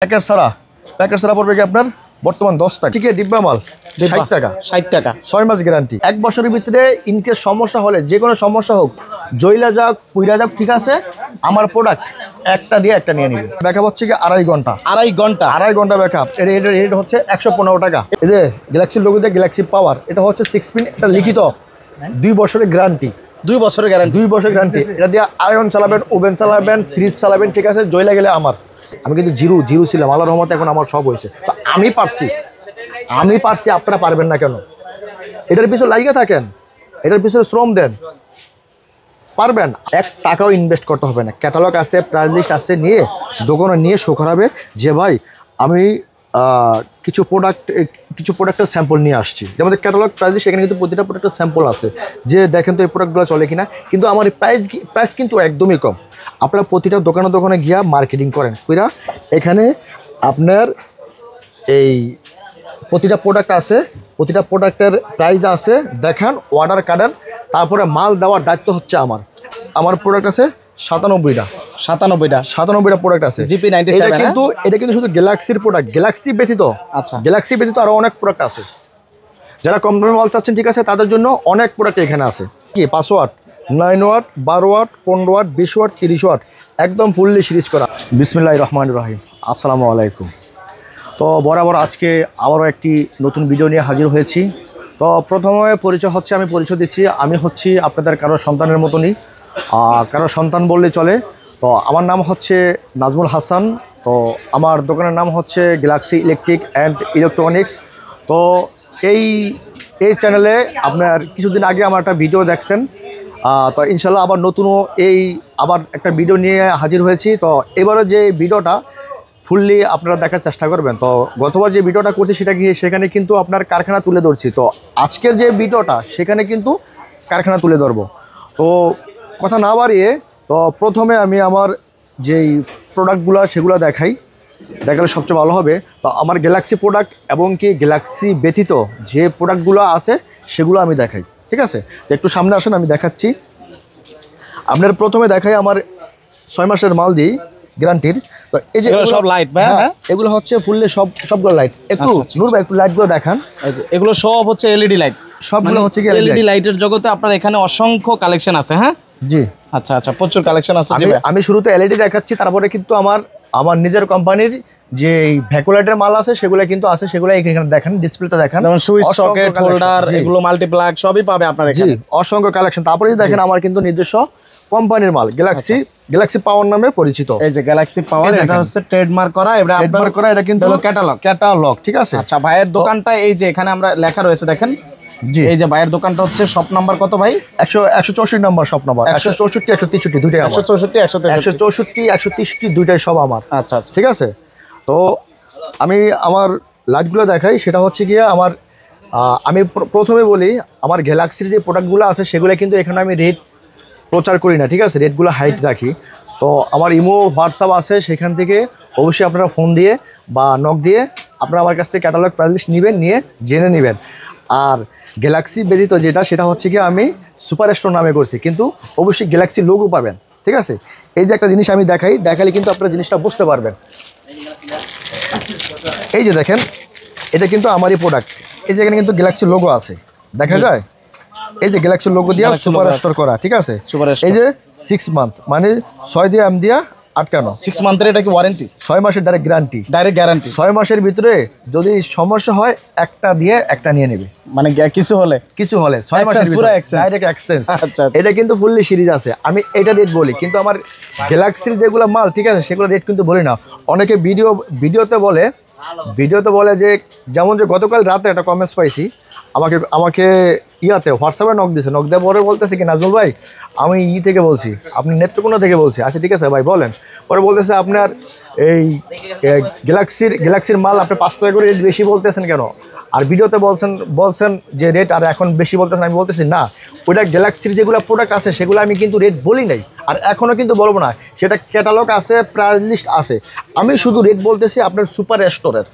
Packet ছাড়া পড়বে কি আপনার বর্তমান 10 টাকা। ঠিক আছে, ডিব্বা মাল 60 টাকা। 60 টাকা, 6 মাস গ্যারান্টি। 1 বছরের ভিতরে ইনকেস সমস্যা হলে, যে কোনো সমস্যা হোক, জইলা যাক পুইরা যাক, ঠিক আছে, আমার প্রোডাক্ট একটা দিয়ে একটা নিয়ে নিবে। ব্যাকআপ হচ্ছে কি 2.5 ঘন্টা। 2.5 ঘন্টা ব্যাকআপ। এর রেট হচ্ছে 115 টাকা। এই যে গ্যালাক্সির লোগো দিয়ে গ্যালাক্সি পাওয়ার, এটা হচ্ছে 6 পিন, এটা লিখিত 2 বছরের গ্যারান্টি। 2 বছরের গ্যারান্টি। 2 বছর গ্যারান্টি। এটা দিয়ে আয়রন চালাবেন, ওভেন চালাবেন, ফ্রিজ চালাবেন, ঠিক আছে। জইলা গেলে আমি কিন্তু জিরো ছিলাম, আল্লাহর রহমতে এখন আমার সব হয়েছে। তো আমি পারছি, আপনারা পারবেন না কেন? এটার পিছনে লাগিয়ে থাকেন, এটার পিছনে শ্রম দেন, পারবেন। 1 টাকাও ইনভেস্ট করতে হবে না। ক্যাটালগ আছে, প্রাইস লিস্ট আছে, নিয়ে দোকানে নিয়ে শো করাবে যে ভাই আমি কিছু প্রোডাক্টের স্যাম্পল নিয়ে আসছি। যেমন ক্যাটালগ, প্রাইস লিস্ট, সেখানে কিন্তু প্রতিটা প্রোডাক্টের স্যাম্পল আছে, যে দেখেন তো এই প্রোডাক্টগুলো চলে কিনা। কিন্তু আমার প্রাইস কিন্তু একদমই কম। আপনারা প্রতিটা দোকানে গিয়া মার্কেটিং করেন কইরা, এখানে আপনার এই প্রতিটা প্রোডাক্ট আছে, প্রতিটা প্রোডাক্টের প্রাইস আছে, দেখান, অর্ডার কাটেন, তারপরে মাল দেওয়ার দায়িত্ব হচ্ছে আমার প্রোডাক্ট আছে 97টা প্রোডাক্ট আছে। GP97 এটা কিন্তু শুধু গ্যালাক্সির প্রোডাক্ট, গ্যালাক্সি ব্যতীত। আচ্ছা, গ্যালাক্সি ব্যতীত আরো অনেক প্রোডাক্ট আছে। যারা কম দামে মাল চাচ্ছেন, ঠিক আছে, তাদের জন্য অনেক প্রোডাক্ট এখানে আছে। কি 5 watt, 9 watt, 12 watt, 15 watt, 20 watt, 30 watt, একদম ফুললি সিরিজ করা। বিসমিল্লাহির রহমানির রহিম। আসসালামু আলাইকুম। তো বরাবর আজকে আবারও একটি নতুন ভিডিও নিয়ে হাজির হয়েছি। তো প্রথমে আমি পরিচয় দিচ্ছি, আমি হচ্ছি আপনাদের কারো সন্তানের মতনই, কারো সন্তান বললে চলে। তো আমার নাম হচ্ছে নাজমুল হাসান। তো আমার দোকানের নাম হচ্ছে গ্যালাক্সি ইলেকট্রিক অ্যান্ড ইলেকট্রনিক্স। তো এই চ্যানেলে আপনার কিছুদিন আগে আমার একটা ভিডিও দেখছেন। তো ইনশাল্লাহ আবার আবার একটা ভিডিও নিয়ে হাজির হয়েছি। তো এবারে যে ভিডিওটা ফুললি আপনারা দেখার চেষ্টা করবেন। তো গতবার যে ভিডিওটা করছি সেখানে কিন্তু আপনার কারখানা তুলে ধরছি। তো আজকের যে ভিডিওটা, সেখানে কিন্তু কারখানা তুলে ধরবো। তো কথা না বাড়িয়ে, তো প্রথমে আমি আমার যেই প্রোডাক্টগুলো সেগুলো দেখালে সবচেয়ে ভালো হবে। তো আমার গ্যালাক্সি প্রোডাক্ট এবং কি গ্যালাক্সি ব্যতীত যে প্রোডাক্টগুলো আছে সেগুলো আমি দেখাই, ঠিক আছে। তো একটু সামনে আসেন, আমি দেখাচ্ছি। আপনার প্রথমে দেখাই আমার 6 মাসের মাল দিই গ্যারান্টির। তো এই যে সব লাইট, এগুলো হচ্ছে ফুললি সবগুলো লাইট। একটু নূর ভাই, একটু লাইটগুলো দেখান। এগুলো সব হচ্ছে এলইডি লাইট, সবগুলো হচ্ছে কি এলইডি লাইটের জগতে আপনার এখানে অসংখ্য কালেকশন আছে। হ্যাঁ জি, আচ্ছা, প্রচুর কালেকশন আছে। আমি শুরুতে এলইডি দেখাচ্ছি, তারপরে কিন্তু আমার নিজের কোম্পানির যে ভ্যাকুলাইটের মাল আছে সেগুলো কিন্তু আছে, সেগুলো এখানে দেখেন, ডিসপ্লেতে দেখেন, যেমন সুইচ, সকেট, হোল্ডার, এগুলো মাল্টিপ্লাগ সবই পাবে আপনার এখানে। অসংখ্য কালেকশন। তারপরে দেখেন আমার কিন্তু নিজস্ব কোম্পানির মাল, গ্যালাক্সি পাওয়ার নামে পরিচিত। এই যে গ্যালাক্সি পাওয়ার, এটা হচ্ছে ট্রেডমার্ক করা, এটা কিন্তু ক্যাটালগ, ঠিক আছে। আচ্ছা, ভাইয়ের দোকানটা এই যে এখানে আমরা লেখা রয়েছে দেখেন। জি, এই যে ভাইয়ের দোকানটা হচ্ছে শপ নাম্বার কত ভাই? 164 নাম্বার শপ নাম্বার। 164 163 দুইটাই আমার। 164 163 দুইটাই সব আমার। আচ্ছা, ঠিক আছে। তো আমি আমার লাইটগুলো দেখাই। সেটা হচ্ছে গিয়ে আমি প্রথমে বলি, আমার গ্যালাক্সির যে প্রোডাক্টগুলো আছে সেগুলো কিন্তু এখানে আমি রেট প্রচার করি না, ঠিক আছে। রেটগুলো হাইট রাখি। তো আমার ইমো, হোয়াটসঅ্যাপ আছে, সেখান থেকে অবশ্যই আপনারা ফোন দিয়ে বা নক দিয়ে আপনারা আমার কাছ থেকে ক্যাটালগ প্রাইস লিস্ট নিয়ে জেনে নেবেন। আর গ্যালাক্সি ব্যতীত সেটা হচ্ছে কি আমি সুপার স্টোর নামে করছি, কিন্তু অবশ্যই গ্যালাক্সি লোগো পাবেন, ঠিক আছে। এই যে একটা জিনিস আমি দেখালে কিন্তু আপনারা জিনিসটা বুঝতে পারবেন। এই যে দেখেন, এটা কিন্তু আমারই প্রোডাক্ট। এই যে এখানে কিন্তু গ্যালাক্সি লোগো আছে, দেখা যায়। এই যে গ্যালাক্সি লোগো দিয়া সুপার স্টোর করা, ঠিক আছে। এই যে 6 মান্থ, মানে 6 দিয়ে আম দিয়া আটকানো। 6 মান্থের এটা কি ওয়ারেন্টি? 6 মাসের ডাইরেক্ট গ্যারান্টি। 6 মাসের ভিতরে যদি সমস্যা হয়, একটা দিয়ে একটা নিয়ে নেবে, মানে কিছু হলে 6 মাসের ভিতরে ডাইরেক্ট এক্সচেঞ্জ। আচ্ছা, এটা কিন্তু ফুললি সিরিজ আছে। আমি এটা রেট বলি, কিন্তু আমার গ্যালাক্সির যেগুলো মাল, ঠিক আছে, সেগুলো রেট কিন্তু বলি না। অনেকে ভিডিওতে বলে যে, যেমন যে গতকাল রাতে একটা কমেন্টস পাইছি, আমাকে হোয়াটসঅ্যাপে নক দেওয়ার পরে বলতেছে কি, নাজমুল ভাই আমি থেকে বলছি, আপনি নেত্রকোনা থেকে বলছি। আচ্ছা, ঠিক আছে ভাই বলেন। পরে বলতেছে আপনার এই গ্যালাক্সির মাল আপনি 5 টাকা করে রেট বেশি বলতেছেন কেন? আর ভিডিওতে বলছেন যে রেট আর এখন বেশি বলতেছেন। আমি বলতেছি না, ওইটা গ্যালাক্সির যেগুলো প্রোডাক্ট আছে সেগুলো আমি কিন্তু রেট বলি নাই, আর এখনও কিন্তু বলবো না। সেটা ক্যাটালগ আছে, প্রাইস লিস্ট আছে। আমি শুধু রেট বলতেছি আপনার সুপার স্টোরের।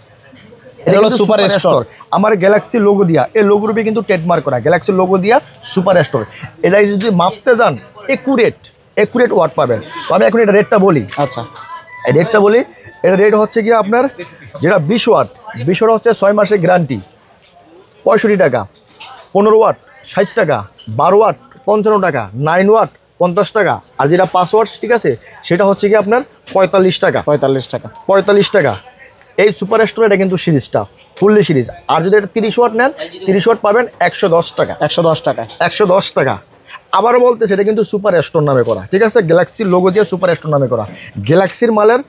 এটা হলো সুপার স্টোর, আমার গ্যালাক্সি লোগো দিয়া, এই লোগোর উপরে কিন্তু ট্রেডমার্ক করা, গ্যালাক্সি লোগো দিয়া সুপার স্টোর। এটাই যদি মাপতে যান, একুরেট ওয়াট পাবেন। তো আমি এখন এটা রেটটা বলি। আচ্ছা, রেটটা বলি, এর রেট হচ্ছে গিয়ে আপনার যেটা 20 ওয়াট, 20 ওয়াট হচ্ছে 6 মাসের গ্যারান্টি 65 টাকা, 15 ওয়াট 60 টাকা, 12 ওয়াট 55 টাকা, 9 ওয়াট 50 টাকা, আর যেটা 5 ওয়াট ঠিক আছে সেটা হচ্ছে কি আপনার 45 টাকা। 45 টাকা। এই সুপার স্টোর এটা কিন্তু সিরিজটা ফুললি সিরিজ। আর যদি এটা 30 ওয়াট নেন, 30 ওয়াট পাবেন 110 টাকা। 110 টাকা। আবারও বলতে সেটা কিন্তু সুপার স্টোর নামে করা, ঠিক আছে, গ্যালাক্সির লোগো দিয়ে সুপার স্টোর নামে করা। গ্যালাক্সির মালের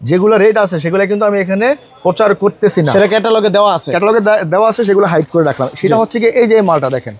যেগুলো রেট আছে সেগুলো কিন্তু আমি এখানে প্রচার করতেছি না, সেটা ক্যাটালগে দেওয়া আছে, দেওয়া আছে, সেগুলো হাইড করে রাখলাম। সেটা হচ্ছে কি এই যে মালটা দেখেন,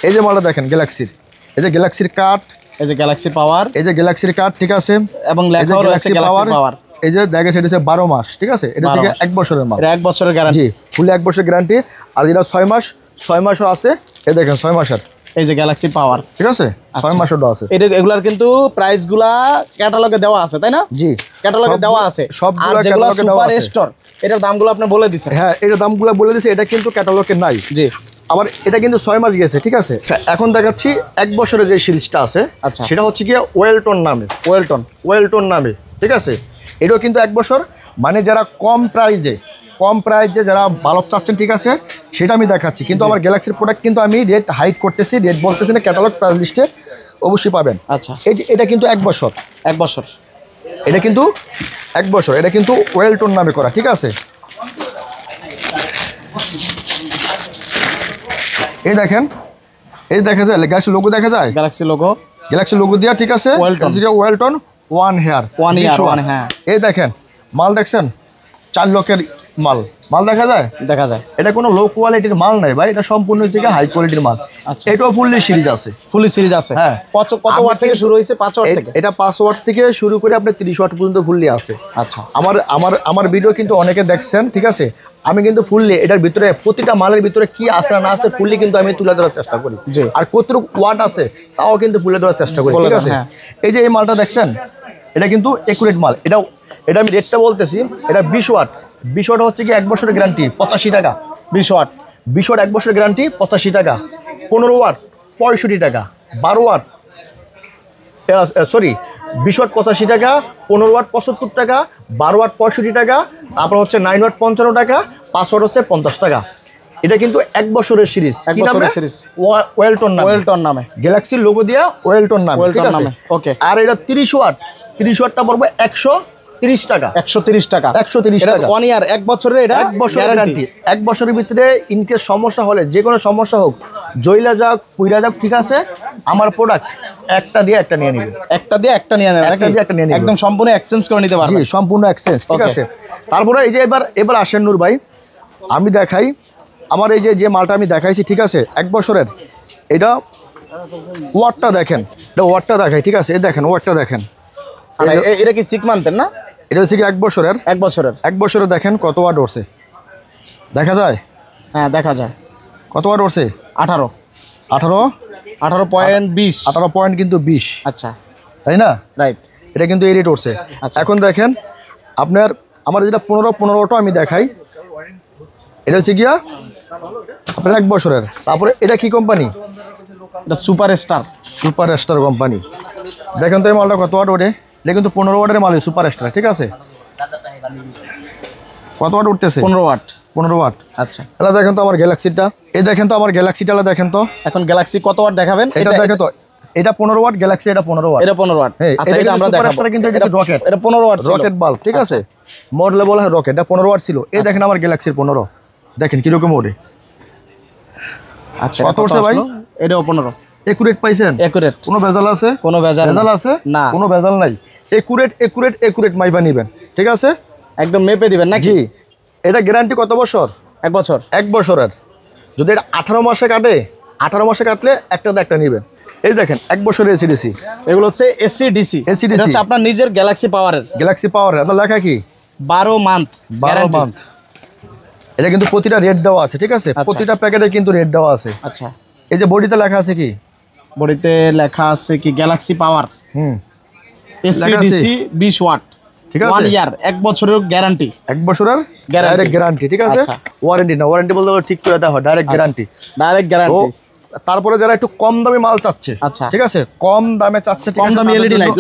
এই যে মালটা দেখেন গ্যালাক্সির, এই যে গ্যালাক্সির কার্ড, এই যে গ্যালাক্সি পাওয়ার, এই যে গ্যালাক্সির কার্ড, ঠিক আছে, এবং লেখাও রয়েছে গ্যালাক্সি পাওয়ার। এই যে দেখে সেটা হচ্ছে 12 মাস, ঠিক আছে, এটা হচ্ছে 1 বছরের মাল, এটা 1 বছরের গ্যারান্টি, জি ফুলি 1 বছরের গ্যারান্টি। আর যেটা 6 মাস, 6 মাসও আছে, এই দেখেন 6 মাসের, এই যে গ্যালাক্সি পাওয়ার, ঠিক আছে, 6 মাসেরও আছে। এটা এগুলার কিন্তু প্রাইসগুলা ক্যাটালগে দেওয়া আছে, তাই না? জি ক্যাটালগে দেওয়া আছে সবগুলো, আর যেগুলো সুপার স্টোর এটার দামগুলো আপনি বলে দিয়েছেন। হ্যাঁ, এটার দামগুলো বলে দিয়েছে, এটা কিন্তু ক্যাটালগে নাই। জি, আবার এটা কিন্তু 6 মাস গেছে, ঠিক আছে। এখন দেখাচ্ছি 1 বছরের যে সিরিজটা আছে, আচ্ছা, সেটা হচ্ছে কি ওয়েলটন নামে, ওয়েলটন নামে, ঠিক আছে। এটাও কিন্তু 1 বছর, মানে যারা কম প্রাইজে যারা বাল্ব চাচ্ছেন, ঠিক আছে, সেটা আমি দেখাচ্ছি। কিন্তু আমার গ্যালাক্সির প্রোডাক্ট কিন্তু আমি রেট হাইড করতেছি, রেট বলতেছি না, ক্যাটালগ প্রাইস লিস্টে অবশ্যই পাবেন। আচ্ছা, এই যে এটা কিন্তু 1 বছর, এটা কিন্তু 1 বছর, এটা কিন্তু ওয়েলটন নামে করা, ঠিক আছে। এই দেখেন, এই দেখা যায় গ্যালাক্সি লোগো, দেখা যায় গ্যালাক্সি লোগো দেওয়া, ঠিক আছে, ওয়েলটন ওয়ান হেয়ার। এই দেখেন মাল দেখছেন, 4 লক্ষের মাল দেখা যায়। এটা কোনো লো কোয়ালিটির মাল নাই ভাই, এটা সম্পূর্ণ থেকে হাই কোয়ালিটির মাল। আচ্ছা, এটাও ফুললি সিরিজ আছে। হ্যাঁ, কত ওয়াট থেকে শুরু হয়েছে? 5 ওয়াট থেকে। এটা 5 ওয়াট থেকে শুরু করে আপনি 30 ওয়াট পর্যন্ত ফুললি আছে। আচ্ছা, আমার ভিডিও কিন্তু অনেকে দেখছেন, ঠিক আছে, আমি কিন্তু ফুললি এটার ভিতরে প্রতিটা মালের ভিতরে কি আছে না আছে ফুললি কিন্তু আমি তুলে ধরার চেষ্টা করি, আর কতটুকু ওয়াট আছে তাও কিন্তু তুলে ধরার চেষ্টা করি, ঠিক আছে। এই যে এই মালটা দেখছেন, এটা কিন্তু একুরেট মাল। এটা আমি রেটটা বলতেছি, এটা 20 ওয়াট হচ্ছে কি 1 বছরের গ্যারান্টি 85 টাকা। 20 ওয়াট 1 বছরের গ্যারান্টি 85 টাকা। 15 ওয়াট 65 টাকা। 12 ওয়াট 20 ওয়াট 85 টাকা, 15 ওয়াট 75 টাকা, 12 ওয়াট 65 টাকা, তারপর হচ্ছে 9 ওয়াট 55 টাকা, 5 ওয়াট হচ্ছে 50 টাকা। এটা কিন্তু 1 বছরের সিরিজ, ওয়েলটন নামে, গ্যালাক্সির লোগো দিয়া ওয়েলটন নামে, ঠিক আছে। ওকে, আর এটা 30 ওয়াটটা পড়বে 130 টাকা। 130 টাকা 1 ইয়ার, 1 বছরের, এটা 1 বছরের গ্যারান্টি। 1 বছরের ভিতরে ইনকেস সমস্যা হলে, যে কোনো সমস্যা হোক, জইলা যাক পুইরা যাক, ঠিক আছে, আমার প্রোডাক্ট একটা দিয়ে একটা নিয়ে নিবে, একদম সম্পূর্ণ এক্সচেঞ্জ করে নিতে পারবেন। জি, সম্পূর্ণ এক্সচেঞ্জ, ঠিক আছে। তারপরে এই যে এবার আসেন নূর ভাই, আমি দেখাই আমার এই যে মালটা আমি দেখাইছি, ঠিক আছে, 1 বছরের। এটা ওয়াটটা দেখেন, এটা ওয়াটটা দেখাই, ঠিক আছে, এই দেখেন ওয়াটটা দেখেন। এটা কি 6 মান্থের না? এটা হচ্ছে কি 1 বছরের দেখেন কত ওয়াট উঠছে, দেখা যায়? হ্যাঁ, দেখা যায়। কত ওয়াট উঠছে? 18.20। 18 পয়েন্ট কিন্তু 20। আচ্ছা, তাই না? রাইট, এটা কিন্তু এই রেট উঠছে। আচ্ছা, এখন দেখেন আপনার, আমার যেটা 15টা আমি দেখাই, এটা হচ্ছে গিয়া আপনার 1 বছরের। তারপরে এটা কি কোম্পানি? এটা সুপার স্টার কোম্পানি। দেখেন তো এই মালটা কত ওয়াট ওঠে, এটা কিন্তু 15 ওয়াটের মাল, সুপার স্টার, ঠিক আছে। কত ওয়াট উঠতেছে? 15 ওয়াট। আচ্ছা, তাহলে দেখেন তো আমার গ্যালাক্সিটা, এই দেখেন তো আমার গ্যালাক্সিটা, দেখেন তো এখন গ্যালাক্সি কত ওয়াট দেখাবেন? এটা দেখেন তো, এটা 15 ওয়াট, গ্যালাক্সি এটা 15 ওয়াট। এটা 15 ওয়াট। আচ্ছা, এটা আমরা দেখাবো। কিন্তু এটা রকেট, এটা 15 ওয়াট ছিল, রকেট বাল্ব, ঠিক আছে, মডেলে বলা হয় রকেট। এটা 15 ওয়াট ছিল। এই দেখেন আমার গ্যালাক্সির 15, দেখেন কিরকম ওঠে। আচ্ছা, কত উঠছে ভাই? এটাও 15। একুরেট পাইছেন? একুরেট। কোনো ভেজাল আছে? কোনো ভেজাল আছে না, কোনো ভেজাল নাই। একুরেট মাইবা নিবেন, ঠিক আছে, একদম মেপে দিবেন নাকি? জি। এটা গ্যারান্টি কত বছর? 1 বছর। 1 বছরের। যদি এটা 18 মাসে কাটে, 18 মাসে কাটলে একটা নিবেন। এই দেখেন 1 বছরের এসিডিসি, এগুলো হচ্ছে এসিডিসি। এটা হচ্ছে আপনার নিজের গ্যালাক্সি পাওয়ারের। এটা লেখা কি? 12 মান্থ। এটা কিন্তু প্রতিটা রেট দেওয়া আছে, ঠিক আছে, প্রতিটা প্যাকেটে কিন্তু রেট দেওয়া আছে। আচ্ছা, এই যে বডিতে লেখা আছে কি? বডিতে লেখা আছে কি? গ্যালাক্সি পাওয়ার এসিডিসি 20 ওয়াট, ঠিক আছে, 1 ইয়ার, 1 বছরের গ্যারান্টি। 1 বছরের ডাইরেক্ট গ্যারান্টি, ঠিক আছে। ওয়ারেন্টি না, ওয়ারেন্টি বলতে ঠিক করে দেওয়া হয়, ডাইরেক্ট গ্যারান্টি। তারপরে যারা একটু কম দামি মাল চাচ্ছে, আচ্ছা, ঠিক আছে, কম দামে চাচ্ছে, কম দামি এলইডি লাইট,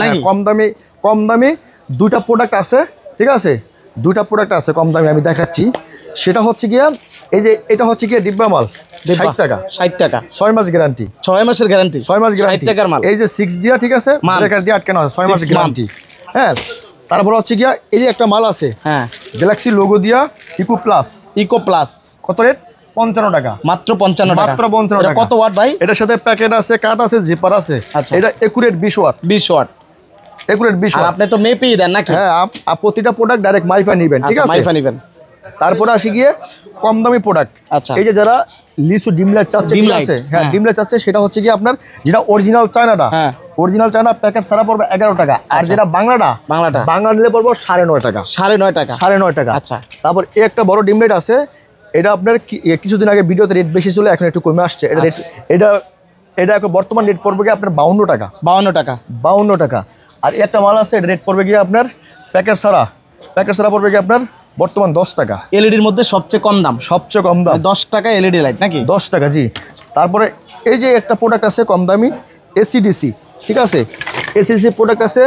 কম দামি দুইটা প্রোডাক্ট আছে, ঠিক আছে, দুইটা প্রোডাক্ট আছে কম দামে আমি দেখাচ্ছি। সেটা হচ্ছে গিয়া এই যে এটা হচ্ছে গিয়া ডিব্বা মাল 60 টাকা, 60 টাকা, 6 মাস গ্যারান্টি, 6 মাসের গ্যারান্টি, 6 মাস গ্যারান্টি 60 টাকার মাল। এই যে 6 দিয়া, ঠিক আছে, ব্রেকার দিয়ে আটকানো হয়, 6 মাস 6 গ্যারান্টি। হ্যাঁ, তারপর হচ্ছে গিয়া এই যে একটা মাল আছে, হ্যাঁ, গ্যালাক্সি লোগো দিয়া ইকো প্লাস, ইকো প্লাস, কত রেট? 55 টাকা, মাত্র 55 টাকা, মাত্র 55 এটা টাকা। কত ওয়াট ভাই? এটার সাথে প্যাকেট আছে, কাট আছে, জিপার আছে। আচ্ছা। এটা একুরেট 20 ওয়াট, 20 ওয়াট, একুরেট 20 আর ওয়াট। আপনি তো মেপেই দেন নাকি? হ্যাঁ, প্রতিটা প্রোডাক্ট ডাইরেক্ট মাইফা নেবেন, ঠিক আচ্ছা, আছে, মাইফা নেবেন। তারপরে আসি গিয়ে কম দামি প্রোডাক্ট। আচ্ছা, এই যে যারা লিচু ডিম লাইট চাচ্ছে, ডিম ঠিক লাইট, আছে, হ্যাঁ, হ্যাঁ। ডিম লাইট চাচ্ছে, সেটা হচ্ছে গিয়ে আপনার যেটা অরিজিনাল চায়নাটা, হ্যাঁ। অরিজিনাল চায়না প্যাকেট সারা পড়বে 11 টাকা, আর আচ্ছা। যেটা বাংলাটা, বাংলাটা বাংলা নিলে পড়বো 9.5 টাকা, 9.5 টাকা, 9.5 টাকা। আচ্ছা। তারপর এই একটা বড় ডিম লাইট আছে, এটা আপনার কিছুদিন আগে ভিডিওতে রেট বেশি ছিল, এখন একটু কমে আসছে। এটা আচ্ছা। এটা এখন বর্তমান রেট পড়বে গিয়ে আপনার 52 টাকা, 52 টাকা, 52 টাকা। আর এই একটা মাল আছে, এটা রেট পড়বে গিয়ে আপনার প্যাকেট সারা পড়বে গিয়ে আপনার বর্তমান 10 টাকা, এলইডির মধ্যে সবচেয়ে কম দাম, সবচেয়ে কম দাম 10 টাকা এলইডি লাইট নাকি? 10 টাকা, জি। তারপরে এই যে একটা প্রোডাক্ট আছে কম দামি, এসিডিসি, ঠিক আছে, এসিডিসি প্রোডাক্ট আছে,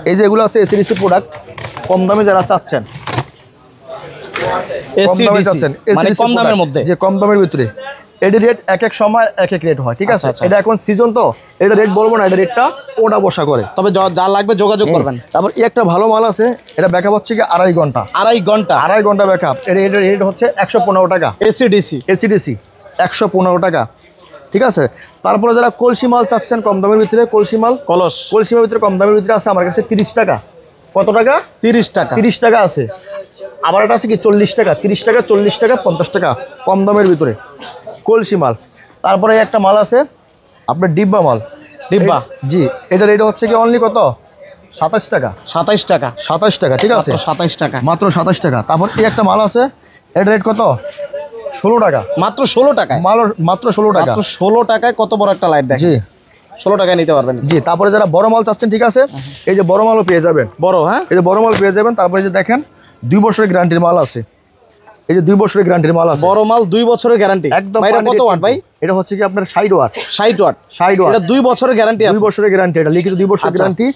এই যে এগুলো আছে এসিডিসি প্রোডাক্ট কম দামে যারা চাচ্ছেন, কম দামে চাচ্ছেন, মানে ACDC কম দামের product, মধ্যে, যে কম দামের ভিতরে এডি রেট এক এক সময় এক এক রেট হয়, ঠিক আছে। আচ্ছা, এটা এখন সিজন, তো এটা রেট বলবো না, এটা রেটটা ওটা বসা করে। তবে যা লাগবে যোগাযোগ করবেন। তারপর এই একটা ভালো মাল আছে, এটা ব্যাকআপ হচ্ছে কি 2.5 ঘন্টা, 2.5 ঘন্টা, 2.5 ঘন্টা ব্যাকআপ। এটা রেট হচ্ছে 115 টাকা, এসিডিসি, এসিডিসি 115 টাকা, ঠিক আছে। তারপরে যারা কলসি মাল চাচ্ছেন কম দামের ভিতরে, কলসি মালের ভিতরে কম দামের ভিতরে আছে আমার কাছে 30 টাকা। কত টাকা? 30 টাকা, 30 টাকা আছে। আবার এটা আছে কি 40 টাকা, 30 টাকা, 40 টাকা, 50 টাকা কম দামের ভিতরে কলসি মাল। তারপরে একটা মাল আছে আপনার ডিব্বা মাল, ডিব্বা, জি। এটা রেট হচ্ছে কি অনলি কত? 27 টাকা, 27 টাকা, 27 টাকা, ঠিক আছে, 27 টাকা, মাত্র 27 টাকা। তারপর এই একটা মাল আছে, এটা রেট কত? 16 টাকা, মাত্র 16 টাকায়, মাত্র 16 টাকা, মাত্র 16 টাকায় কত বড় একটা লাইট দেখেন, জি 16 টাকায় নিতে পারবেন, জি। তারপরে যারা বড় মাল চাচ্ছেন, ঠিক আছে, এই যে বড় মালও পেয়ে যাবেন, বড়, হ্যাঁ, এই যে বড় মাল পেয়ে যাবেন। তারপরে যে দেখেন 2 বছরের গ্যারান্টির মাল আছে, এই যে 2 বছরের গ্যারান্টির মাল আছে, বড় মাল 2 বছরের গ্যারান্টি। একদম। এটা কত ওয়াট ভাই? এটা হচ্ছে কি আপনার 60 ওয়াট, 60 ওয়াট, 60 ওয়াট। এটা 2 বছরের গ্যারান্টি 2 আছে, বছরের গ্যারান্টি, এটা লিখিত 2 বছরের আচ্ছা। গ্যারান্টি,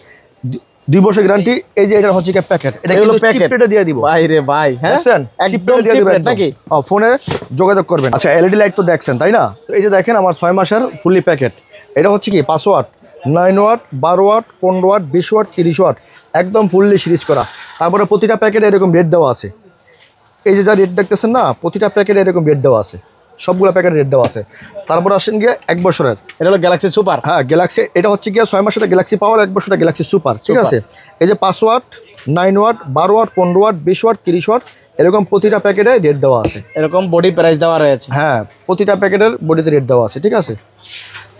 2 বছরের গ্যারান্টি। এই যে এটা হচ্ছে কি প্যাকেট, এটা এগুলো কিন্তু প্যাকেট, চিপ রেটে দিয়ে দিব, ভাই রে ভাই, হ্যাঁ, দেখছেন, একদম দিয়ে চিপ দিব রেট একদম। নাকি? ফোনে যোগাযোগ করবেন। আচ্ছা, এলইডি লাইট তো দেখছেন, তাই না? তো এই যে দেখেন আমার 6 মাসের ফুললি প্যাকেট, এটা হচ্ছে কি 5 watt, 9 watt, 12 watt, 15 watt, 20 watt, 30 watt, একদম ফুললি সিরিজ করা। তারপরে প্রতিটা প্যাকেটে এরকম রেট দেওয়া আছে, এই যে যা রেট দেখতেছেন না, প্রতিটা প্যাকেটে এরকম রেট দেওয়া আছে, সবগুলো প্যাকেটে রেট দেওয়া আছে। তারপর আসেন গিয়ে 1 বছরের, এটা হলো গ্যালাক্সি সুপার, হ্যাঁ গ্যালাক্সি। এটা হচ্ছে গিয়ে 6 মাসের গ্যালাক্সি পাওয়ার, 1 বছরটা গ্যালাক্সি সুপার, ঠিক আছে। এই যে 5 watt, 9 watt, 12 watt, 15 watt, 20 watt, 30 watt, এরকম প্রতিটা প্যাকেটে রেট দেওয়া আছে, এরকম বডি প্রাইস দেওয়া রয়েছে, হ্যাঁ প্রতিটা প্যাকেটের বডিতে রেট দেওয়া আছে, ঠিক আছে।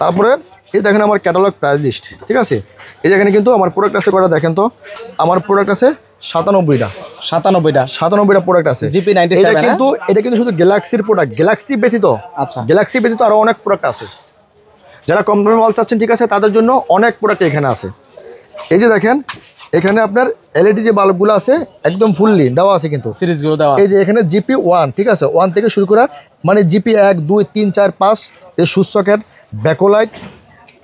তারপরে এই দেখেন আমার ক্যাটালগ প্রাইস লিস্ট, ঠিক আছে। এই যেখানে কিন্তু আমার প্রোডাক্ট আছে কটা দেখেন তো, আমার প্রোডাক্ট আছে 97টা, 97টা প্রোডাক্ট আছে। GP97, এটা কিন্তু শুধু গ্যালাক্সির প্রোডাক্ট, গ্যালাক্সি ব্যতীত, আচ্ছা, গ্যালাক্সি ব্যতীত আরও অনেক প্রোডাক্ট আছে। যারা কম দামে মাল চাচ্ছেন, ঠিক আছে, তাদের জন্য অনেক প্রোডাক্ট এখানে আছে। এই যে দেখেন এখানে আপনার এলইডি যে বাল্বগুলো আছে একদম ফুললি দেওয়া আছে, কিন্তু সিরিজগুলো দেওয়া এই যে এখানে জিপি 1, ঠিক আছে, 1 থেকে শুরু করা, মানে জিপি 1, 2, 3, 4, 5, এই সুইচ সকেট, ব্যাকোলাইট,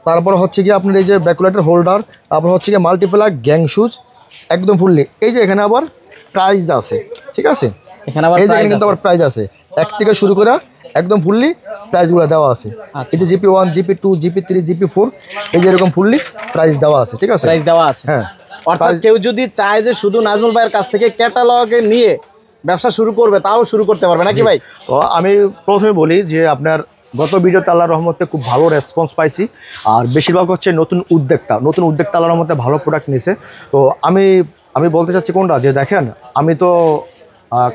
তারপর হচ্ছে কি আপনার এই যে ব্যাকোলাইটের হোল্ডার, তারপর হচ্ছে কি মাল্টিপ্লাগ, গ্যাং সুইচ, একদম ফুললি। এই যে এখানে আবার প্রাইস আছে, ঠিক আছে, এখানে আবার এই যে কিন্তু আবার প্রাইস আছে 1 থেকে শুরু করে একদম ফুললি প্রাইসগুলো দেওয়া আছে। এই যে জিপি 1, জিপি 2, জিপি 3, জিপি 4, এই যে এরকম ফুললি প্রাইস দেওয়া আছে, ঠিক আছে, প্রাইস দেওয়া আছে, হ্যাঁ। অর্থাৎ কেউ যদি চায় যে শুধু নাজমুল ভাইয়ের কাছ থেকে ক্যাটালগে নিয়ে ব্যবসা শুরু করবে, তাও শুরু করতে পারবে নাকি ভাই? তো আমি প্রথমে বলি যে আপনার গত ভিডিওতে আল্লাহর রহমতে খুব ভালো রেসপন্স পাইছি, আর বেশিরভাগ হচ্ছে নতুন উদ্যোক্তা আল্লাহর রহমতে ভালো প্রোডাক্ট নিয়েছে। তো আমি বলতে চাচ্ছি কোনটা, যে দেখেন আমি তো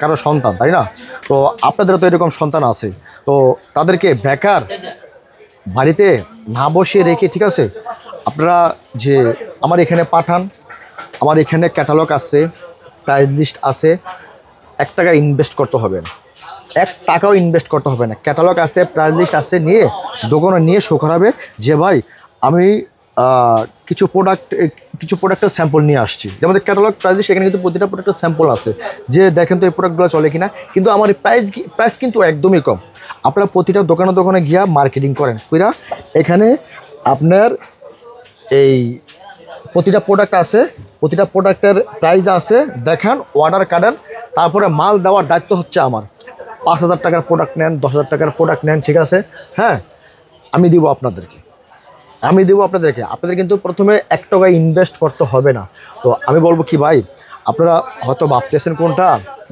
কারো সন্তান, তাই না? তো আপনাদেরও তো এরকম সন্তান আছে, তো তাদেরকে বেকার বাড়িতে না বসিয়ে রেখে, ঠিক আছে, আপনারা যে আমার এখানে পাঠান, আমার এখানে ক্যাটালগ আছে, প্রাইস লিস্ট আছে, 1 টাকা ইনভেস্ট করতে হবে না, 1 টাকাও ইনভেস্ট করতে হবে না। ক্যাটালগ আছে, প্রাইস লিস্ট আছে, নিয়ে দোকানে নিয়ে শো করাবে যে ভাই আমি কিছু প্রোডাক্টের স্যাম্পল নিয়ে আসছি। যেমন ক্যাটালগ প্রাইস লিস্ট, সেখানে কিন্তু প্রতিটা প্রোডাক্টের স্যাম্পল আছে, যে দেখেন তো এই প্রোডাক্টগুলো চলে কিনা। কিন্তু আমার এই প্রাইস কিন্তু একদমই কম। আপনারা প্রতিটা দোকানে গিয়া মার্কেটিং করেন কইরা, এখানে আপনার এই প্রতিটা প্রোডাক্ট আছে, প্রতিটা প্রোডাক্টের প্রাইস আছে, দেখেন, অর্ডার কাটেন, তারপরে মাল দেওয়ার দায়িত্ব হচ্ছে আমার। 5,000 টাকার প্রোডাক্ট নেন, 10,000 টাকার প্রোডাক্ট নেন, ঠিক আছে, হ্যাঁ, আমি দিব আপনাদেরকে, আপনাদের কিন্তু প্রথমে 1 টাকা ইনভেস্ট করতে হবে না। তো আমি বলবো কি ভাই, আপনারা হয়তো ভাবতেছেন কোনটা,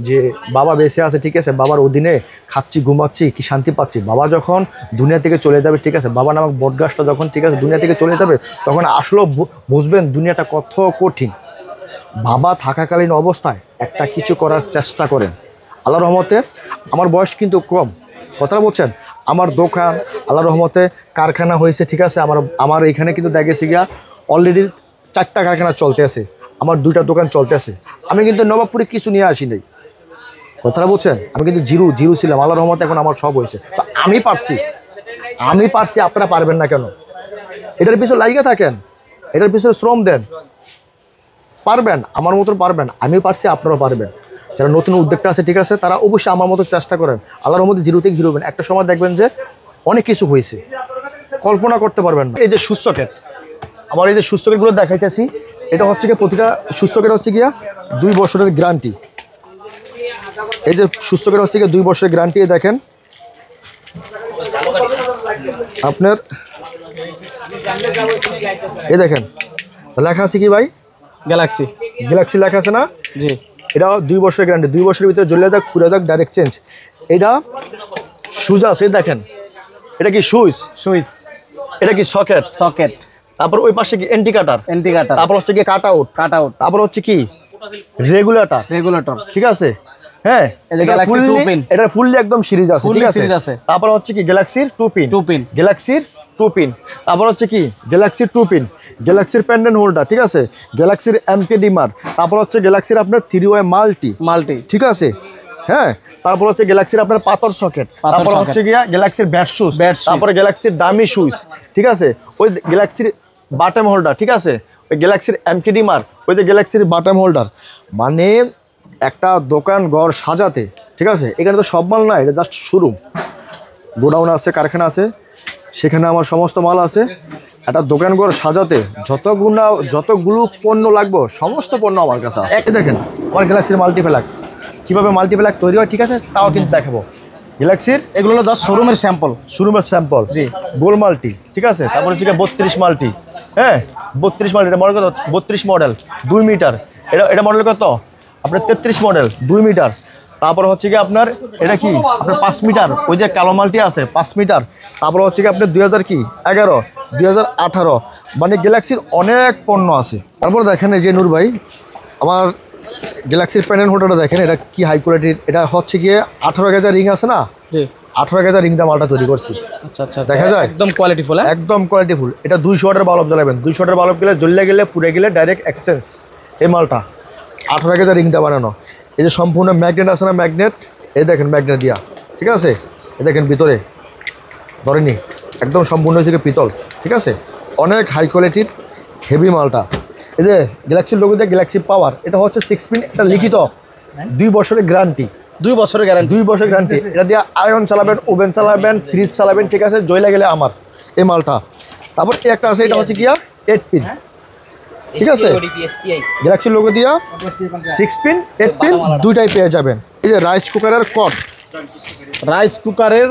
যে বাবা বেঁচে আছে, ঠিক আছে, বাবার অধীনে খাচ্ছি, ঘুমাচ্ছি, কি শান্তি পাচ্ছি। বাবা যখন দুনিয়া থেকে চলে যাবে, ঠিক আছে, বাবা নামক বটগাছটা যখন, ঠিক আছে, দুনিয়া থেকে চলে যাবে, তখন আসলেও বুঝবেন দুনিয়াটা কত কঠিন। বাবা থাকাকালীন অবস্থায় একটা কিছু করার চেষ্টা করেন। আল্লাহর রহমতে আমার বয়স কিন্তু কম, কথাটা বলছেন, আমার দোকান আল্লাহর রহমতে কারখানা হয়েছে, ঠিক আছে, আমার এখানে কিন্তু দেখেছি গিয়া অলরেডি 4টা কারখানা চলতে আছে, আমার 2টা দোকান চলতে আছে। আমি কিন্তু নবাবপুরে কিছু নিয়ে আসি নাই, কথাটা বলছেন, আমি কিন্তু জিরো ছিলাম, আল্লাহর রহমতে এখন আমার সব হয়েছে। তো আমি পারছি, আপনারা পারবেন না কেন? এটার পিছনে লাগিয়ে থাকেন, এটার পিছনে শ্রম দেন, পারবেন, আমার মতন পারবেন, আমি পারছি, আপনারাও পারবেন। যারা নতুন উদ্যোক্তা আছে, ঠিক আছে, তারা অবশ্যই আমার মতো চেষ্টা করেন, আল্লাহর মধ্যে জিরো থেকে হিরো হবেন। একটা সময় দেখবেন যে অনেক কিছু হয়েছে, কল্পনা করতে পারবেন না। এই যে সুস্থ সকেট, আমার এই যে সুস্থ সকেটগুলো দেখাইতেছি, এটা হচ্ছে কি প্রতিটা সুস্থ সকেট হচ্ছে গিয়া 2 বছরের গ্যারান্টি। এই যে সুস্থ সকেট হচ্ছে গিয়া 2 বছরের গ্যারান্টি। দেখেন আপনার, এই দেখেন লেখা আছে কি ভাই, গ্যালাক্সি লেখা আছে না? জি। এটা 2 বছরের গ্যারান্টি, 2 বছরের ভিতরে জ্বলে যাক, পুরো যাক, ডাইরেক্ট চেঞ্জ। এটা সুজ আছে, দেখেন, এটা কি সুইচ, এটা কি সকেট, তারপর ওই পাশে কি এন্টি কাটার, তারপর হচ্ছে কি কাট আউট, তারপর হচ্ছে কি রেগুলেটর, ঠিক আছে, হ্যাঁ, এটা ফুললি একদম সিরিজ আছে, ঠিক আছে। তারপর হচ্ছে কি গ্যালাক্সির 2 পিন, গ্যালাক্সির 2 পিন, তারপর হচ্ছে কি গ্যালাক্সির 2 পিন, গ্যালাক্সির পেন্ডেন্ট হোল্ডার, ঠিক আছে, গ্যালাক্সির এমকে ডিমার, তারপর হচ্ছে গ্যালাক্সির আপনার 3-ওয়ে মাল্টি, ঠিক আছে, হ্যাঁ, তারপর হচ্ছে গ্যালাক্সির আপনার পাথর সকেট, তারপর হচ্ছে গিয়া গ্যালাক্সির ব্যাট শুজ, তারপরে গ্যালাক্সির দামি শুজ, ঠিক আছে, ওই গ্যালাক্সির বাটম হোল্ডার, ঠিক আছে, ওই গ্যালাক্সির এমকে ডিমার, ওই যে গ্যালাক্সির বাটম হোল্ডার। মানে একটা দোকান ঘর সাজাতে, ঠিক আছে, এখানে তো সব মাল না, এটা জাস্ট শোরুম, গোডাউন আছে, কারখানা আছে, সেখানে আমার সমস্ত মাল আছে। একটা দোকান ঘর সাজাতে যতগুলো পণ্য লাগবে, সমস্ত পণ্য আমার কাছে আছে। এই দেখেন আমার গ্যালাক্সির মাল্টিপ্লাক, কীভাবে মাল্টিপ্লাক তৈরি হয়, ঠিক আছে, তাও কিন্তু দেখাবো। গ্যালাক্সির এগুলো হলো জাস্ট শোরুমের স্যাম্পল, জি, গোল মাল্টি, ঠিক আছে, তারপর হচ্ছে 32 মাল্টি, হ্যাঁ, 32 মাল্টি, এটা মডেল কত, 32 মডেল 2 মিটার, এটা মডেল কত আপনার 33 মডেল 2 মিটার। তারপর হচ্ছে কি আপনার এটা কি আপনার 5 মিটার, ওই যে কালো মালটি আছে 5 মিটার। তারপর হচ্ছে কি আপনার 2011 2018, মানে গ্যালাক্সির অনেক পণ্য আছে। তারপর দেখেন এই যে নূর ভাই, আমার গ্যালাক্সির প্যানেল হোল্ডারটা দেখেন, এটা কি হাই কোয়ালিটির, এটা হচ্ছে গিয়ে 18 গেজের রিং আছে না, জি, 18 গেজের রিং দিয়ে মালটা তৈরি করছি। আচ্ছা, দেখা যায় একদম কোয়ালিটিফুল। এটা 200 ওয়াটের বাল্ব জ্বালাবেন, 200 ওয়াটের বাল্ব গেলে জ্বললে গেলে পুড়ে গেলে ডাইরেক্ট এক্সচেঞ্জ। এই মালটা 18 গেজের রিং দিয়ে বানানো। এই যে সম্পূর্ণ ম্যাগনেট আছে না, ম্যাগনেট, এই দেখেন ম্যাগনেট দিয়া, ঠিক আছে, এই দেখেন ভিতরে ধরেনি, একদম সম্পূর্ণ হচ্ছে পিতল, ঠিক আছে, অনেক হাই কোয়ালিটির হেভি মালটা। এই যে গ্যালাক্সির লোগো দিয়ে গ্যালাক্সি পাওয়ার, এটা হচ্ছে 6 পিন, এটা লিখিত 2 বছরের গ্যারান্টি, 2 বছরের গ্যারান্টি। এটা দিয়ে আয়রন চালাবেন, ওভেন চালাবেন, ফ্রিজ চালাবেন, ঠিক আছে, জ্বলে গেলে আমার এই মালটা। তারপর একটা আছে, এটা হচ্ছে গিয়া 8 পিন, ঠিক আছে, গ্যালাক্সির লোগো দিয়া 6 পিন 8 পিন দুইটাই পেয়ে যাবেন। এই যে রাইস কুকারের কট,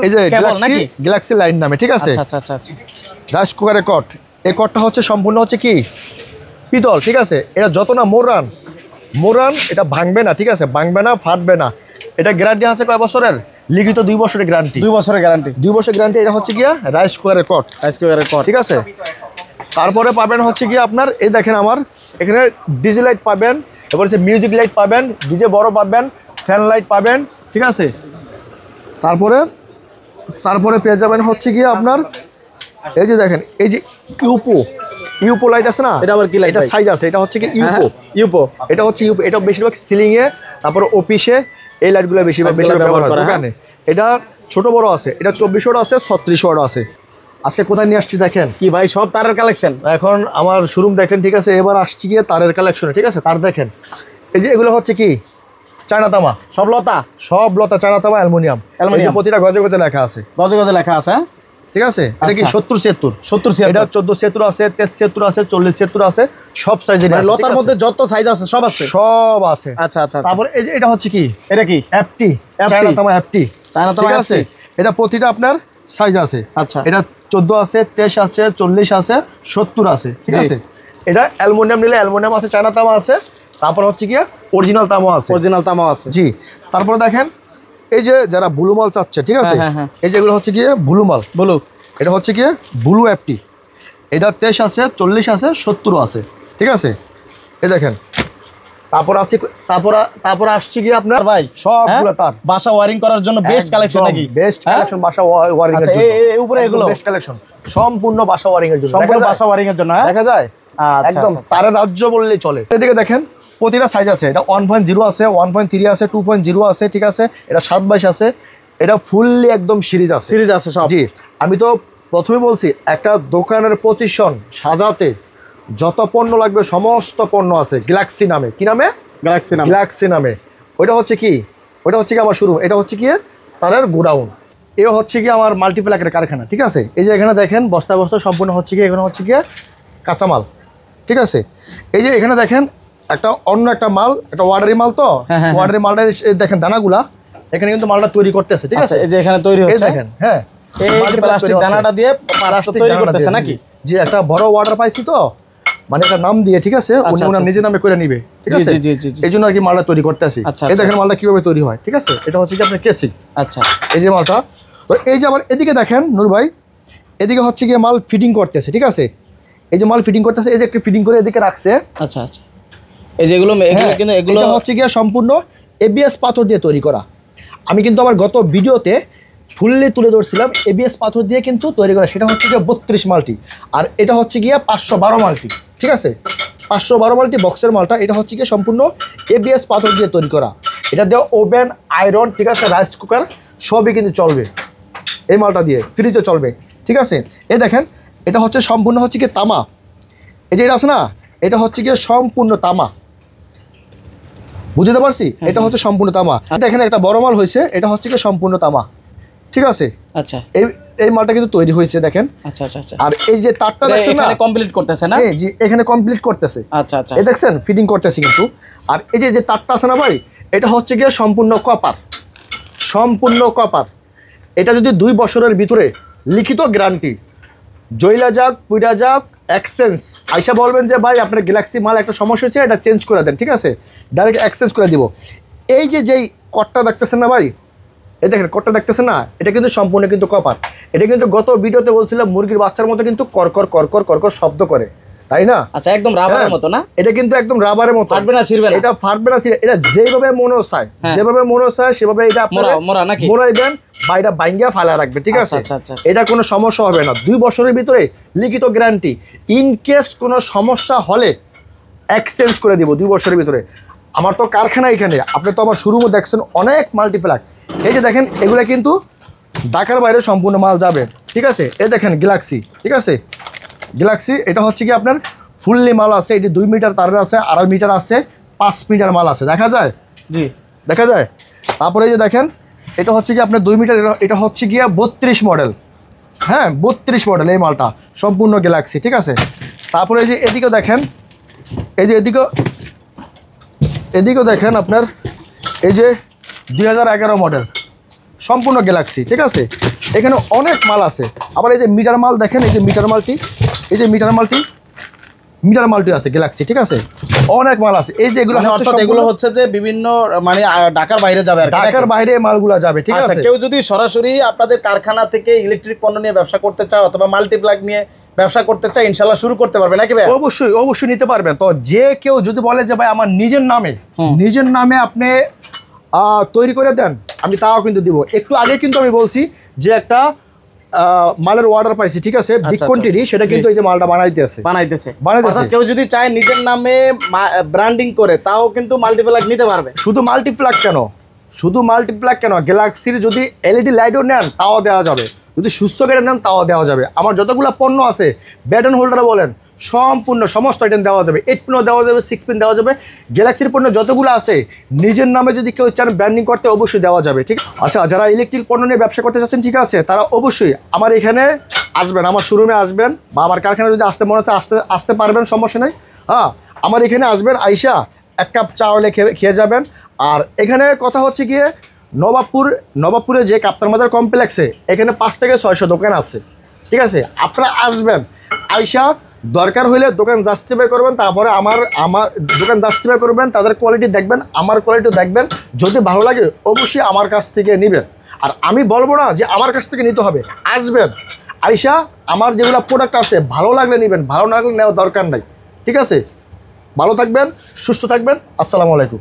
এই যে গ্যালাক্সি লাইন নামে, ঠিক আছে, আচ্ছা, রাইস কুকারের কট। এই কটটা হচ্ছে সম্পূর্ণ হচ্ছে কি পিতল, ঠিক আছে, এটা যত না মোরান এটা ভাঙবে না, ঠিক আছে, ভাঙবে না, ফাটবে না। এটা গ্যারান্টি আছে কয় বছরের, লিখিত 2 বছরের গ্যারান্টি, 2 বছরের গ্যারান্টি। এটা হচ্ছে গিয়া রাইস কুকারের কট, ঠিক আছে। তারপরে পাবেন হচ্ছে গিয়ে আপনার এই দেখেন আমার এখানে ডিজি লাইট পাবেন, এবার হচ্ছে মিউজিক লাইট পাবেন, ডিজে বড় পাবেন, ফ্যান লাইট পাবেন, ঠিক আছে। তারপরে পেয়ে যাবেন হচ্ছে গিয়ে আপনার এই যে দেখেন, এই যে ইউপো লাইট আছে না, এটা আবার কি লাইট, এটা সাইজ আছে, এটা হচ্ছে কি ইউপো, এটা হচ্ছে ইউপো। এটা বেশিরভাগ সিলিংয়ে, তারপর অফিসে এই লাইটগুলো বেশিরভাগ ব্যবহার করা হয়। এটা ছোট বড় আছে, এটা 24 ওয়াট আছে, 36 ওয়াট আছে। আজকে কোথায় নিয়ে আসছি দেখেন, কি ভাই সব তারের কালেকশন। এখন আমার শোরুম দেখেন, ঠিক আছে, এবার আসছি গিয়ে তারের কালেকশনে, ঠিক আছে। তার দেখেন এই যে এগুলো হচ্ছে কি চায়না তামা, সব লতা চায়না তামা, অ্যালুমিনিয়াম। প্রতিটা গজে লেখা আছে, ঠিক আছে? এটা কি আচ্ছা। 70-76, 70-76 এটা 14-76 আছে, 73-76 আছে, 40-76 আছে, সব সাইজের মানে লতার মধ্যে যত সাইজ আছে সব আছে। সব আছে। আচ্ছা আচ্ছা। তারপর এই যে এটা হচ্ছে কি, এটা কি এফটি, চায়না তামা এফটি, চায়না তামা ঠিক আছে? এটা প্রতিটা আপনার সাইজ আছে। আচ্ছা। এটা 14 আছে, 23 আছে, 40 আছে, 70 আছে, ঠিক জি। আছে? এটা অ্যালুমিনিয়াম নিলে অ্যালুমিনিয়াম আছে, চায়না তামা আছে, তারপর হচ্ছে কি অরিজিনাল তামা আছে। অরিজিনাল তামাও আছে। জি। তারপরে দেখেন এই যে যারা ব্লু মাল চাচ্ছে, ঠিক আছে? হ্যাঁ, হ্যাঁ। এই যেগুলো হচ্ছে কি ব্লু মাল, বলো। এটা হচ্ছে কি ব্লু এফটি, এটা 23 আছে, 40 আছে, 70 আছে, ঠিক আছে? এই দেখেন। তারপর আসছে কি আপনার ভাই সবগুলো তার বাসা ওয়্যারিং করার জন্য বেস্ট কালেকশন নাকি? বেস্ট কালেকশন বাসা ওয়ারিং এর আচ্ছা, জন্য। এই উপরে এগুলো বেস্ট কালেকশন সম্পূর্ণ বাসা ওয়ারিং এর জন্য। সম্পূর্ণ দেখা যায়? বাসা ওয়্যারিং এর জন্য, হ্যাঁ? দেখা যায় আচ্ছা, একদম আচ্ছা, আচ্ছা। তারের রাজ্য বললেই চলে। এদিকে দেখেন প্রতিটা সাইজ আছে, এটা 1.0 আছে, 1.3 আছে, 2.0 আছে, ঠিক আছে? এটা 7/22 আছে, এটা ফুললি একদম সিরিজ আছে। সিরিজ আছে সব। জি, আমি তো প্রথমে বলছি একটা দোকানের প্রতিষ্ঠান সাজাতে যত পণ্য লাগবে সমস্ত পণ্য আছে গ্যালাক্সি নামে। কি নামে? গ্যালাক্সি নাম। গ্যালাক্সি নামে। ওইটা হচ্ছে কি, ওইটা হচ্ছে কি আমার শোরুম, এটা হচ্ছে কি তারের গোডাউন, এ হচ্ছে কি আমার মাল্টিপ্লাকের কারখানা, ঠিক আছে? এই যে এখানে দেখেন বস্তা বস্তা সম্পূর্ণ হচ্ছে কি, এখানে হচ্ছে কি কাঁচামাল, ঠিক আছে? এই যে এখানে দেখেন একটা অন্য একটা মাল, একটা ওয়াটারি মাল, তো হ্যাঁ। ওয়াটারি মালটা এই দেখেন দানাগুলা, এখানে কিন্তু মালটা তৈরি করতেছে, ঠিক আচ্ছা, আছে? এই যে এখানে তৈরি এই হচ্ছে, দেখেন, হ্যাঁ, এই multiplex প্লাস্টিক তৈরি হচ্ছে। দানাটা দিয়ে পাঁচটা তৈরি দানাটা করতেছে দিয়ে, নাকি? জি, একটা বড় অর্ডার পাইছি তো, মানে একটা নাম দিয়ে, ঠিক আছে? উনি আচ্ছা, ওনার আচ্ছা, নিজের নামে করে নিবে, ঠিক জি, আছে? জি, জি, জি। এই জন্য আর কি মালটা তৈরি করতেছি। আচ্ছা, এই আচ্ছা। দেখেন মালটা কিভাবে তৈরি হয়, ঠিক আছে? এটা হচ্ছে কি আপনার কেসিং, আচ্ছা। এই যে মালটা। তো এই যে আবার এদিকে দেখেন নূর ভাই, এদিকে হচ্ছে গিয়ে মাল ফিটিং করতেছে, ঠিক আছে? এই যে মাল ফিটিং করতেছে, এই যে একটা ফিটিং করে এদিকে রাখছে। আচ্ছা আচ্ছা। এই যেগুলো হ্যাঁ, কিন্তু এগুলো এটা হচ্ছে গিয়ে সম্পূর্ণ এবিএস পাথর দিয়ে তৈরি করা। আমি কিন্তু আমার গত ভিডিওতে ফুললি তুলে ধরছিলাম এবিএস পাথর দিয়ে কিন্তু তৈরি করা, সেটা হচ্ছে গিয়ে 32 মাল্টি, আর এটা হচ্ছে গিয়ে 512 মাল্টি, ঠিক আছে? 512 মাল্টি বক্সের মালটা, এটা হচ্ছে গিয়ে সম্পূর্ণ এবিএস পাথর দিয়ে তৈরি করা। এটা দিয়ে ওভেন, আয়রন, ঠিক আছে, রাইস কুকার সবই কিন্তু চলবে এই মালটা দিয়ে, ফ্রিজে চলবে, ঠিক আছে? এই দেখেন এটা হচ্ছে সম্পূর্ণ হচ্ছে গিয়ে তামা, এই যে এটা আছে না, এটা হচ্ছে গিয়ে সম্পূর্ণ তামা, বুঝতে পারছি? এটা হচ্ছে সম্পূর্ণ তামা। দেখেন একটা বড় মাল হয়েছে, এটা হচ্ছে গিয়ে সম্পূর্ণ তামা, ঠিক আছে? আচ্ছা এই এই মালটা কিন্তু তৈরি হয়েছে দেখেন। আচ্ছা আচ্ছা আচ্ছা। আর এই যে তারটা দেখছেন না, এখানে কমপ্লিট করতেছে না? জি, এখানে কমপ্লিট করতেছে। আচ্ছা আচ্ছা। এই দেখছেন ফিটিং করতেছে কিন্তু। আর এই যে তারটা আছে না ভাই, এটা হচ্ছে গিয়ে সম্পূর্ণ কপার, সম্পূর্ণ কপার। এটা যদি 2 বছরের ভিতরে লিখিত গ্যারান্টি, জইলা যাক, পুইরা যাক, এক্সচেঞ্জ আইসা বলবেন যে ভাই আপনার গ্যালাক্সি মাল একটা সমস্যা হয়েছে, এটা চেঞ্জ করে দেন, ঠিক আছে? ডাইরেক্ট এক্সচেঞ্জ করে দিব। এই যে যেই কটটা দেখতেছেন না ভাই, এই দেখেন কটটা দেখতেছেন না, এটা কিন্তু সম্পূর্ণ কিন্তু কপার। এটা কিন্তু গত ভিডিওতে বলছিলাম মুরগির বাচ্চার মতো কিন্তু করকর করকর করকর শব্দ করে, তাই না? আচ্ছা, একদম রাবারের হ্যাঁ, মতো না? এটা কিন্তু একদম রাবারের মতো, ফাটবে না, ছিড়বে না? এটা ফাটবে না, এটা যেভাবে মনে চায়, হ্যাঁ। যেভাবে মনে চায় সেভাবে এটা আপনারা মোরা নাকি? মোড়াইবেন বা এটা বাইঙ্গা ফালা রাখবে, ঠিক আচ্ছা, আছে? আচ্ছা, আচ্ছা। এটা কোনো সমস্যা হবে না। 2 বছরের ভিতরে লিখিত গ্যারান্টি, ইন কেস কোনো সমস্যা হলে এক্সচেঞ্জ করে দিব 2 বছরের ভিতরে। আমার তো কারখানা এখানে, আপনি তো আমার শোরুমও দেখছেন অনেক মাল্টিপ্লাক। এই যে দেখেন এগুলো কিন্তু ঢাকার বাইরে সম্পূর্ণ মাল যাবে, ঠিক আছে? এই দেখেন গ্যালাক্সি, ঠিক আছে? গ্যালাক্সি এটা হচ্ছে কি আপনার ফুললি মাল আছে, এটি 2 মিটার তারের আছে, 2.5 মিটার আছে, 5 মিটার মাল আছে, দেখা যায়, জি। দেখা যায়। তারপরে এই যে দেখেন এটা হচ্ছে কি আপনার 2 মিটার, এটা হচ্ছে গিয়ে 32 মডেল, হ্যাঁ 32 মডেল এই মালটা সম্পূর্ণ গ্যালাক্সি, ঠিক আছে? তারপরে এই যে এদিকেও দেখেন, এই যে এদিকেও দেখেন আপনার এই যে 2011 মডেল সম্পূর্ণ গ্যালাক্সি, ঠিক আছে? এখানে অনেক মাল আছে। আবার এই যে মিটার মাল দেখেন, এই যে মিটার মালটি, এই যে মিটার মালটি আছে গ্যালাক্সি, ঠিক আছে? অনেক মাল আছে। এই যে এগুলো মানে অর্থাৎ এগুলো হচ্ছে যে বিভিন্ন মানে ঢাকার বাইরে যাবে আর কি, ঢাকার নাকি? বাইরে এই মালগুলা যাবে, ঠিক আচ্ছা, আছে? কেউ যদি সরাসরি আপনাদের কারখানা থেকে ইলেকট্রিক পণ্য নিয়ে ব্যবসা করতে চায় অথবা মাল্টিপ্লাগ নিয়ে ব্যবসা করতে চায়, ইনশাআল্লাহ শুরু করতে পারবে নাকি ভাই? অবশ্যই অবশ্যই নিতে পারবেন। তো যে কেউ যদি বলে যে ভাই আমার নিজের নামে আপনি তৈরি করে দেন, আমি তাও কিন্তু দিব। একটু আগে কিন্তু আমি বলছি যে একটা মালের অর্ডার পাইছি, ঠিক আছে? বিগ আচ্ছা, কোয়ান্টিটি, সেটা কিন্তু এই যে মালটা বানাইতেছে। বানাইতেছে। বানাইতেছে। অর্থাৎ কেউ যদি চায় নিজের নামে ব্র্যান্ডিং করে, তাও কিন্তু মাল্টিপ্লাগ নিতে পারবে। শুধু মাল্টিপ্লাক কেন, গ্যালাক্সির যদি এলইডি লাইটও নেন তাও দেওয়া যাবে, যদি সুস্থ কেটে নেন তাও দেওয়া যাবে। আমার যতগুলো পণ্য আছে, ব্যাট অ্যান্ড হোল্ডার বলেন, সম্পূর্ণ সমস্ত আইটেম দেওয়া যাবে। 8 পিনও দেওয়া যাবে, 6 পিন দেওয়া যাবে। গ্যালাক্সির পণ্য যতগুলো আছে নিজের নামে যদি কেউ চান ব্র্যান্ডিং করতে অবশ্যই দেওয়া যাবে, ঠিক। আচ্ছা, যারা ইলেকট্রিক পণ্য নিয়ে ব্যবসা করতে চাচ্ছেন, ঠিক আছে, তারা অবশ্যই আমার এখানে আসবেন, আমার শোরুমে আসবেন, বা আমার কারখানায় যদি আসতে মনে হচ্ছে আসতে পারবেন, সমস্যা নেই। হ্যাঁ, আমার এখানে আসবেন, আইসা 1 কাপ চা হলে খেয়ে যাবেন। আর এখানে কথা হচ্ছে গিয়ে নবাবপুরে যে কাপ্তান বাজার কমপ্লেক্সে এখানে 5 থেকে 600 দোকান আছে, ঠিক আছে। আপনারা আসবেন, আইসা দরকার হইলে দোকান জাস্টিফাই করবেন, তারপরে আমার দোকান জাস্টিফাই করবেন, তাদের কোয়ালিটি দেখবেন, আমার কোয়ালিটি দেখবেন। যদি ভালো লাগে অবশ্যই আমার কাছ থেকে নেবেন। আর আমি বলবো না যে আমার কাছ থেকে নিতে হবে, আসবেন, আইসা আমার যেগুলো প্রোডাক্ট আছে ভালো লাগলে নেবেন, ভালো না লাগলে নেওয়ার দরকার নাই, ঠিক আছে। ভালো থাকবেন, সুস্থ থাকবেন, আসসালামু আলাইকুম।